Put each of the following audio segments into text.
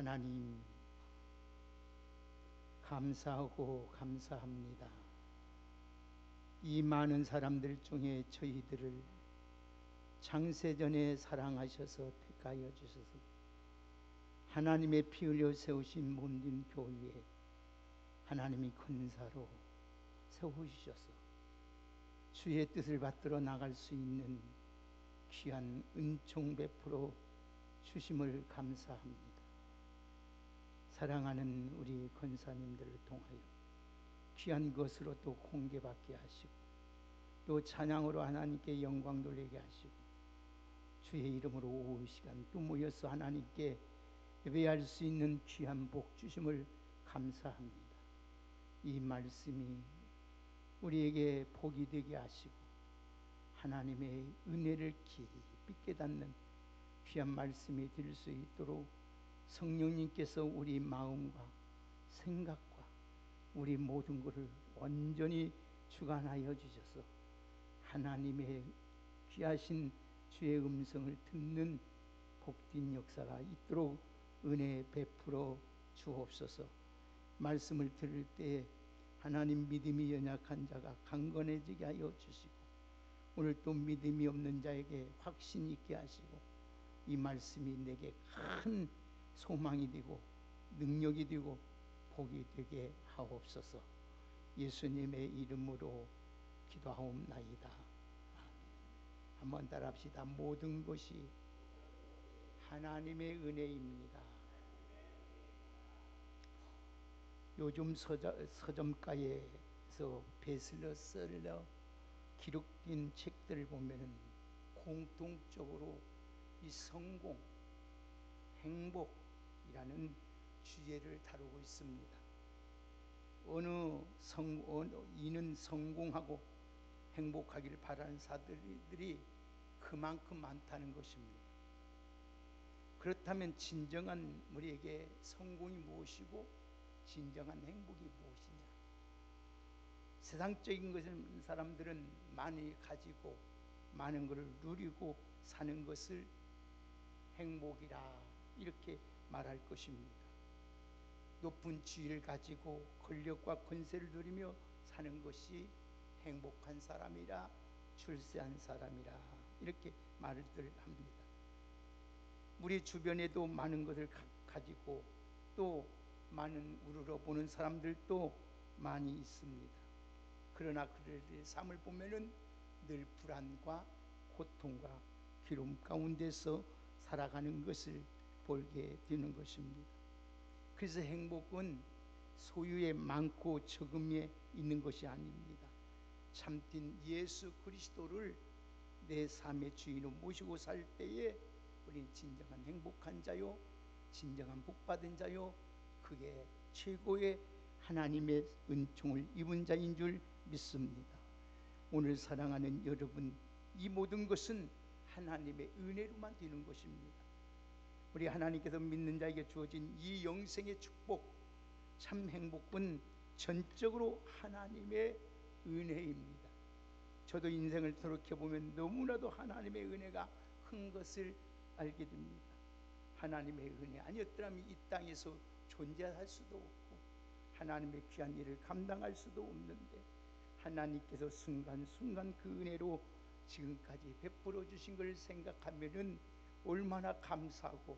하나님, 감사하고 감사합니다. 이 많은 사람들 중에 저희들을 창세전에 사랑하셔서 택하여 주셔서 하나님의 피 흘려 세우신 몸된 교회에 하나님이 근사로 세우셔서 주의 뜻을 받들어 나갈 수 있는 귀한 은총 베풀어 주심을 감사합니다. 사랑하는 우리 권사님들을 통하여 귀한 것으로 또 공개받게 하시고 또 찬양으로 하나님께 영광 돌리게 하시고 주의 이름으로 오후 시간 또 모여서 하나님께 예배할 수 있는 귀한 복 주심을 감사합니다. 이 말씀이 우리에게 복이 되게 하시고 하나님의 은혜를 깊이 깨닫는 귀한 말씀이 될 수 있도록 성령님께서 우리 마음과 생각과 우리 모든 것을 온전히 주관하여 주셔서 하나님의 귀하신 주의 음성을 듣는 복된 역사가 있도록 은혜 베풀어 주옵소서. 말씀을 들을 때 하나님 믿음이 연약한 자가 강건해지게 하여 주시고 오늘 또 믿음이 없는 자에게 확신 있게 하시고 이 말씀이 내게 큰 소망이 되고 능력이 되고 복이 되게 하옵소서. 예수님의 이름으로 기도하옵나이다. 아멘. 한번 따라합시다. 모든 것이 하나님의 은혜입니다. 요즘 서점가에서 베스트셀러 기록된 책들을 보면은 공통적으로 이 성공, 행복이라는 주제를 다루고 있습니다. 이는 성공하고 행복하기를 바라는 사람들이 그만큼 많다는 것입니다. 그렇다면 진정한 우리에게 성공이 무엇이고 진정한 행복이 무엇이냐? 세상적인 것을 사람들은 많이 가지고 많은 것을 누리고 사는 것을 행복이라 이렇게 말할 것입니다. 높은 지위를 가지고 권력과 권세를 누리며 사는 것이 행복한 사람이라 출세한 사람이라 이렇게 말들 합니다. 우리 주변에도 많은 것을 가지고 또 많은 우러러보는 사람들도 많이 있습니다. 그러나 그들의 삶을 보면은 늘 불안과 고통과 괴로움 가운데서 살아가는 것을 보게 되는 것입니다. 그래서 행복은 소유에 많고 적음에 있는 것이 아닙니다. 참된 예수 그리스도를 내 삶의 주인으로 모시고 살 때에 우리는 진정한 행복한 자요 진정한 복받은 자요 그게 최고의 하나님의 은총을 입은 자인 줄 믿습니다. 오늘 사랑하는 여러분, 이 모든 것은 하나님의 은혜로만 되는 것입니다. 우리 하나님께서 믿는 자에게 주어진 이 영생의 축복, 참 행복은 전적으로 하나님의 은혜입니다. 저도 인생을 돌이켜보면 너무나도 하나님의 은혜가 큰 것을 알게 됩니다. 하나님의 은혜 아니었더라면 이 땅에서 존재할 수도 없고 하나님의 귀한 일을 감당할 수도 없는데 하나님께서 순간순간 그 은혜로 지금까지 베풀어 주신 걸 생각하면은 얼마나 감사하고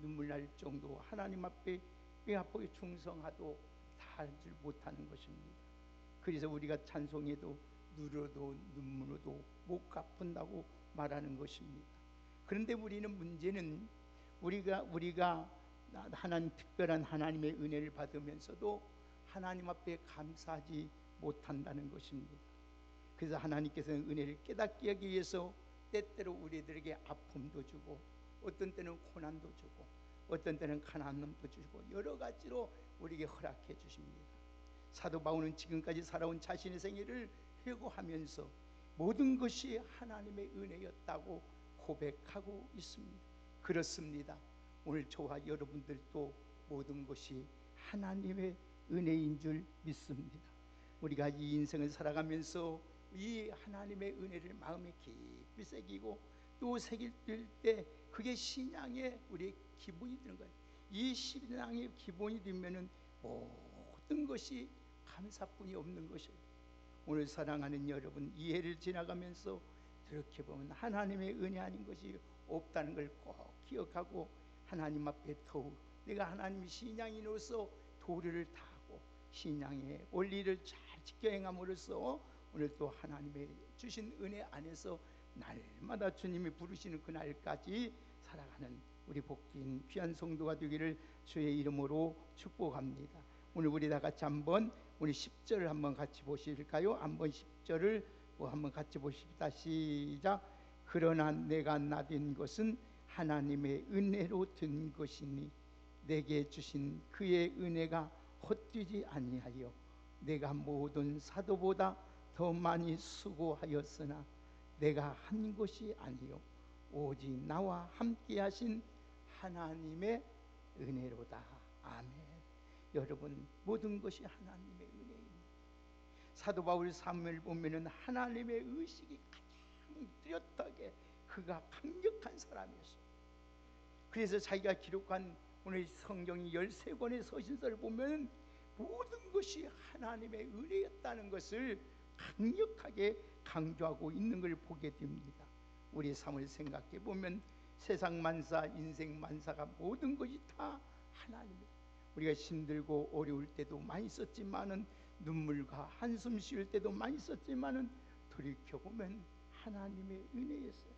눈물 날 정도 하나님 앞에 뼈아프게 충성하도 다 알지 못하는 것입니다. 그래서 우리가 찬송해도 누려도 눈물로도 못 갚은다고 말하는 것입니다. 그런데 우리는 문제는 우리가 하나님 특별한 하나님의 은혜를 받으면서도 하나님 앞에 감사하지 못한다는 것입니다. 그래서 하나님께서는 은혜를 깨닫게 하기 위해서 때때로 우리들에게 아픔도 주고 어떤 때는 고난도 주고 어떤 때는 가난함도 주고 여러 가지로 우리에게 허락해 주십니다. 사도 바울은 지금까지 살아온 자신의 생애를 회고하면서 모든 것이 하나님의 은혜였다고 고백하고 있습니다. 그렇습니다. 오늘 저와 여러분들도 모든 것이 하나님의 은혜인 줄 믿습니다. 우리가 이 인생을 살아가면서 이 하나님의 은혜를 마음에 깊이 새기고 또 새길 때 그게 신앙의 우리의 기본이 되는 거예요. 이 신앙의 기본이 되면은 모든 것이 감사뿐이 없는 것이에요. 오늘 사랑하는 여러분, 이해를 지나가면서 그렇게 보면 하나님의 은혜 아닌 것이 없다는 걸 꼭 기억하고 하나님 앞에 더욱 내가 하나님 신앙인으로서 도리를 다하고 신앙의 원리를 잘 지켜 행함으로써 오늘 또 하나님의 주신 은혜 안에서 날마다 주님이 부르시는 그날까지 살아가는 우리 복된 귀한 성도가 되기를 주의 이름으로 축복합니다. 오늘 우리 다 같이 한번 우리 10절을 한번 같이 보실까요? 한번 10절을 한번 같이 보십시다. 시작. 그러나 내가 나된 것은 하나님의 은혜로 된 것이니 내게 주신 그의 은혜가 헛되지 아니하여 내가 모든 사도보다 더 많이 수고하였으나 내가 한 것이 아니요 오직 나와 함께 하신 하나님의 은혜로다. 아멘. 여러분, 모든 것이 하나님의 은혜입니다. 사도 바울 사무엘 보면은 하나님의 의식이 가장 뚜렷하게 그가 강력한 사람이었어요. 그래서 자기가 기록한 오늘 성경이 13권의 서신서를 보면 모든 것이 하나님의 은혜였다는 것을 강력하게 강조하고 있는 걸 보게 됩니다. 우리의 삶을 생각해 보면 세상 만사, 인생 만사가 모든 것이 다 하나님이에요. 우리가 힘들고 어려울 때도 많이 있었지만은 눈물과 한숨 쉴 때도 많이 있었지만은 돌이켜보면 하나님의 은혜였어요.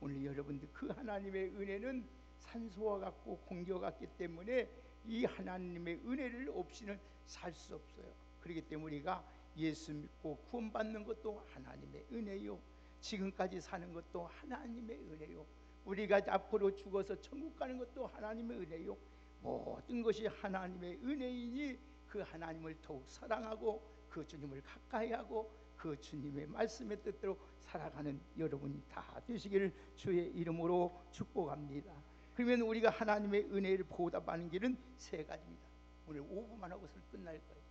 오늘 여러분들 그 하나님의 은혜는 산소와 같고 공기와 같기 때문에 이 하나님의 은혜를 없이는 살 수 없어요. 그렇기 때문에 우리가 예수 믿고 구원받는 것도 하나님의 은혜요, 지금까지 사는 것도 하나님의 은혜요, 우리가 앞으로 죽어서 천국 가는 것도 하나님의 은혜요, 모든 것이 하나님의 은혜이니 그 하나님을 더욱 사랑하고 그 주님을 가까이하고 그 주님의 말씀의 뜻대로 살아가는 여러분이 다 되시기를 주의 이름으로 축복합니다. 그러면 우리가 하나님의 은혜를 보답하는 길은 세 가지입니다. 오늘 5분만 하고서 끝날 거예요.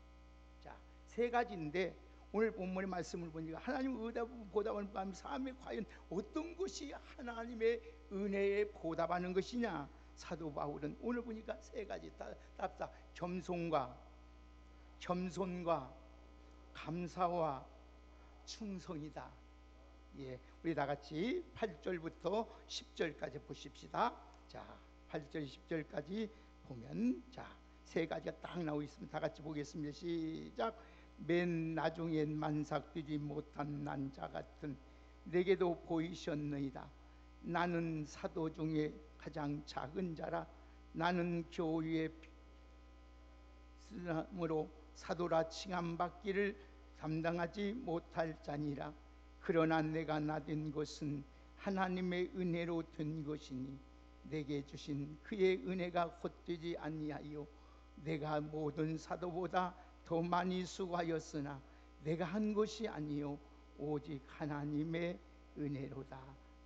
자, 세 가지인데 오늘 본문의 말씀을 보니까 하나님 보답을 받는 삶에 과연 어떤 것이 하나님의 은혜에 보답하는 것이냐? 사도 바울은 오늘 보니까 세 가지 답사: 겸손과 감사와 충성이다. 예, 우리 다 같이 8절부터 10절까지 보십시다. 자, 8절 10절까지 보면 자, 세 가지가 딱 나오고 있습니다. 다 같이 보겠습니다. 시작. 맨 나중엔 만삭되지 못한 난 자 같은 내게도 보이셨느니라. 나는 사도 중에 가장 작은 자라. 나는 교회의 쓰므로 사도라 칭함받기를 감당하지 못할 자니라. 그러나 내가 나된 것은 하나님의 은혜로 된 것이니 내게 주신 그의 은혜가 헛되지 아니하여 내가 모든 사도보다 더 많이 수고하였으나 내가 한 것이 아니요 오직 하나님의 은혜로다.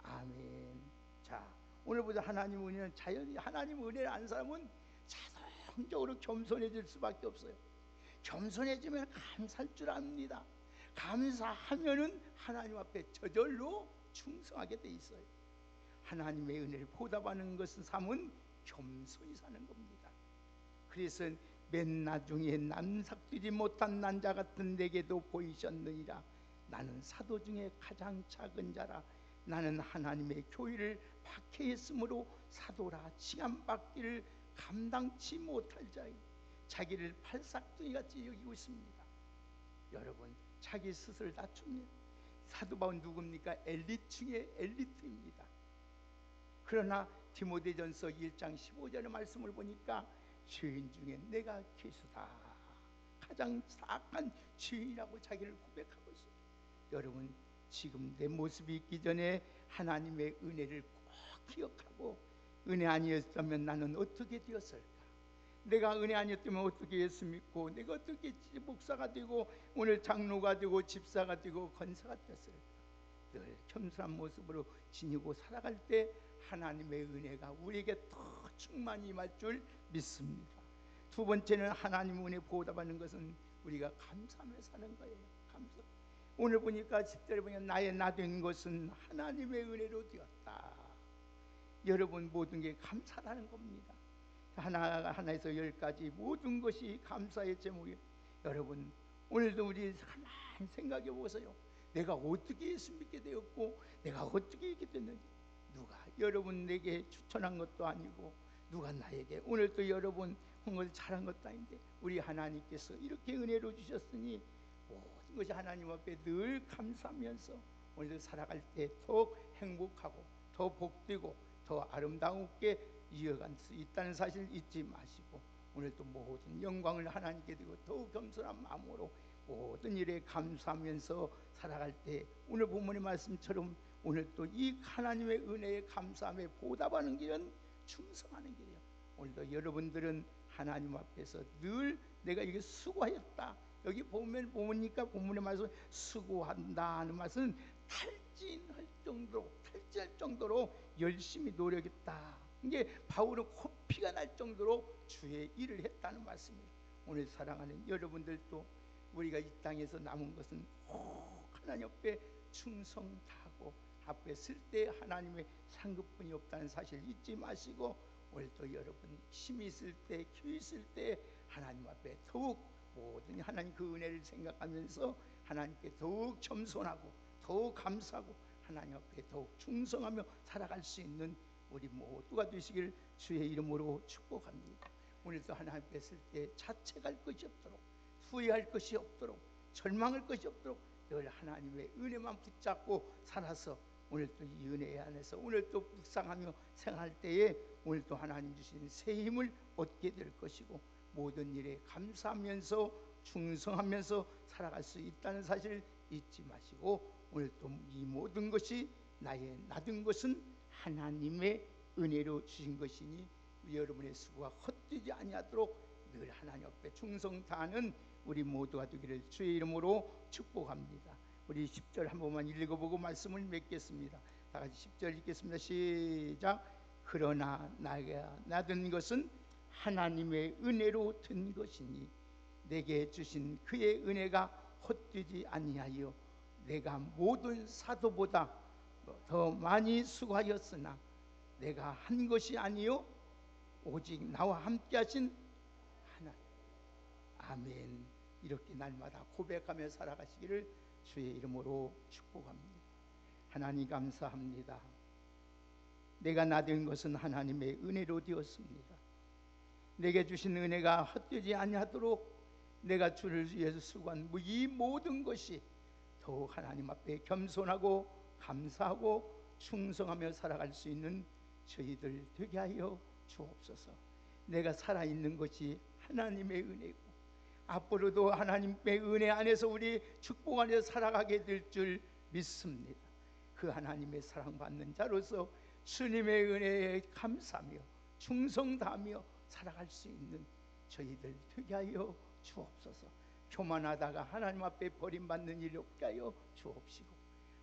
아멘. 자, 오늘부터 하나님의 은혜는 자연히 하나님의 은혜를 아는 사람은 자동적으로 겸손해질 수밖에 없어요. 겸손해지면 감사할 줄 압니다. 감사하면은 하나님 앞에 저절로 충성하게 돼 있어요. 하나님의 은혜를 보답하는 것은 삶은 겸손히 사는 겁니다. 그래서 맨 나중에 남삭되지 못한 난 자 같은 내게도 보이셨느니라. 나는 사도 중에 가장 작은 자라. 나는 하나님의 교회를 박해했으므로 사도라 칭함받기를 감당치 못할 자이. 자기를 팔싹둥이 같이 여기고 있습니다. 여러분, 자기 스스로를 낮춥니다. 사도 바울 누굽니까? 엘리트 중에 엘리트입니다. 그러나 디모데전서 1장 15절의 말씀을 보니까 죄인 중에 내가 괴수다, 가장 사악한 죄인이라고 자기를 고백하고 있어요. 여러분, 지금 내 모습이 있기 전에 하나님의 은혜를 꼭 기억하고, 은혜 아니었다면 나는 어떻게 되었을까? 내가 은혜 아니었다면 어떻게 예수 믿고 내가 어떻게 목사가 되고 오늘 장로가 되고 집사가 되고 권사가 되었을까? 늘 겸손한 모습으로 지니고 살아갈 때 하나님의 은혜가 우리에게 더 충만히 임할 줄 믿습니다. 두 번째는 하나님의 은혜 보답하는 것은 우리가 감사하며 사는 거예요. 감사. 오늘 보니까 10절에 보면 나의 나된 것은 하나님의 은혜로 되었다. 여러분, 모든 게 감사라는 겁니다. 하나에서 10까지 모든 것이 감사의 제목이에요. 여러분 오늘도 우리 가만히 생각해 보세요. 내가 어떻게 예수 믿게 되었고 내가 어떻게 이렇게 됐는지. 누가 여러분에게 추천한 것도 아니고 누가 나에게 오늘도 여러분 한 것을 잘한 것도 아닌데 우리 하나님께서 이렇게 은혜로 주셨으니 모든 것이 하나님 앞에 늘 감사하면서 오늘도 살아갈 때 더욱 행복하고 더 복되고 더 아름다우게 이어갈 수 있다는 사실 잊지 마시고 오늘도 모든 영광을 하나님께 드리고 더욱 겸손한 마음으로 모든 일에 감사하면서 살아갈 때 오늘 본문의 말씀처럼 오늘 또 이 하나님의 은혜에 감사함에 보답하는 길은 충성하는 길이에요. 오늘도 여러분들은 하나님 앞에서 늘 내가 이게 수고하였다. 여기 보니까 본문의 말씀 수고한다 하는 말은 탈진할 정도로 열심히 노력했다. 이게 바울은 코피가 날 정도로 주의 일을 했다는 말씀이에요. 오늘 사랑하는 여러분들도 우리가 이 땅에서 남은 것은 하나님 앞에 충성 다하고 앞에 쓸 때 하나님의 상급분이 없다는 사실 잊지 마시고 오늘도 여러분 힘이 있을 때 기회 있을 때 하나님 앞에 더욱 모든 하나님 그 은혜를 생각하면서 하나님께 더욱 겸손하고 더욱 감사하고 하나님 앞에 더욱 충성하며 살아갈 수 있는 우리 모두가 되시길 주의 이름으로 축복합니다. 오늘도 하나님 앞에 쓸 때 자책할 것이 없도록 후회할 것이 없도록 절망할 것이 없도록 늘 하나님의 은혜만 붙잡고 살아서 오늘 또 이 은혜 안에서 오늘 또 묵상하며 생활할 때에 오늘 또 하나님 주신 새 힘을 얻게 될 것이고 모든 일에 감사하면서 충성하면서 살아갈 수 있다는 사실 잊지 마시고 오늘 또 이 모든 것이 나된 것은 하나님의 은혜로 주신 것이니 여러분의 수고가 헛되지 아니하도록 늘 하나님 앞에 충성 다하는 우리 모두가 되기를 주의 이름으로 축복합니다. 우리 10절 한 번만 읽어보고 말씀을 맺겠습니다. 다 같이 10절 읽겠습니다. 시작. 그러나 내가 나든 것은 하나님의 은혜로 든 것이니 내게 주신 그의 은혜가 헛되지 아니하여 내가 모든 사도보다 더 많이 수고하였으나 내가 한 것이 아니요 오직 나와 함께 하신 하나님. 아멘. 이렇게 날마다 고백하며 살아가시기를 주의 이름으로 축복합니다. 하나님 감사합니다. 내가 나된 것은 하나님의 은혜로 되었습니다. 내게 주신 은혜가 헛되지 아니하도록 내가 주를 위해서 수고한 이 모든 것이 더욱 하나님 앞에 겸손하고 감사하고 충성하며 살아갈 수 있는 저희들 되게 하여 주옵소서. 내가 살아있는 것이 하나님의 은혜고 앞으로도 하나님의 은혜 안에서 우리 축복 안에서 살아가게 될 줄 믿습니다. 그 하나님의 사랑받는 자로서 주님의 은혜에 감사하며 충성 다하며 살아갈 수 있는 저희들 되게 하여 주옵소서. 교만하다가 하나님 앞에 버림받는 일이 없게 하여 주옵시고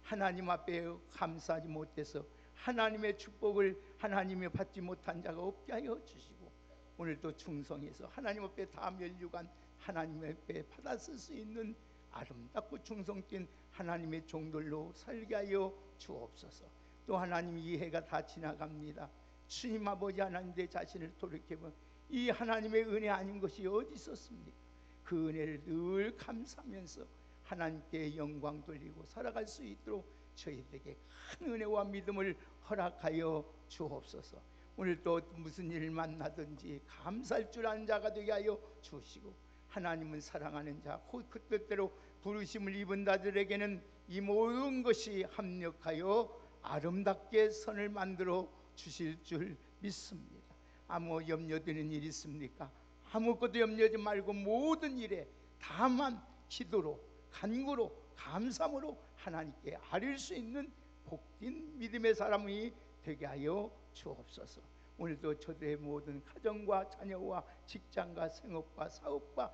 하나님 앞에 감사하지 못해서 하나님의 축복을 하나님이 받지 못한 자가 없게 하여 주시고 오늘도 충성해서 하나님 앞에 다 면류관 하나님 앞에 받았을 수 있는 아름답고 충성된 하나님의 종들로 살게 하여 주옵소서. 또 하나님 이 해가 다 지나갑니다. 주님 아버지 하나님 내 자신을 돌이켜보면 이 하나님의 은혜 아닌 것이 어디 있었습니까? 그 은혜를 늘 감사하면서 하나님께 영광 돌리고 살아갈 수 있도록 저희들에게 큰 은혜와 믿음을 허락하여 주옵소서. 오늘 또 무슨 일을 만나든지 감사할 줄 아는 자가 되게 하여 주시고 하나님은 사랑하는 자 그 뜻대로 부르심을 입은 자들에게는 이 모든 것이 합력하여 아름답게 선을 만들어 주실 줄 믿습니다. 아무 염려되는 일 있습니까? 아무것도 염려하지 말고 모든 일에 다만 기도로 간구로 감사함으로 하나님께 아릴 수 있는 복된 믿음의 사람이 되게 하여 주옵소서. 오늘도 저들의 모든 가정과 자녀와 직장과 생업과 사업과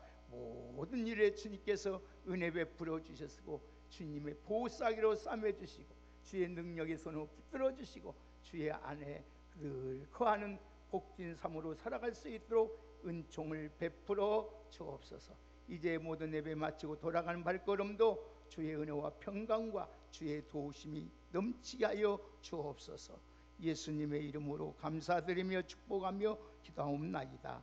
모든 일에 주님께서 은혜 베풀어 주셨고 주님의 보호싸기로 싸매 주시고 주의 능력의 손으로 붙들어 주시고 주의 안에 늘 거하는 복된 삶으로 살아갈 수 있도록 은총을 베풀어 주옵소서. 이제 모든 예배 마치고 돌아가는 발걸음도 주의 은혜와 평강과 주의 도우심이 넘치게 하여 주옵소서. 예수님의 이름으로 감사드리며 축복하며 기도하옵나이다.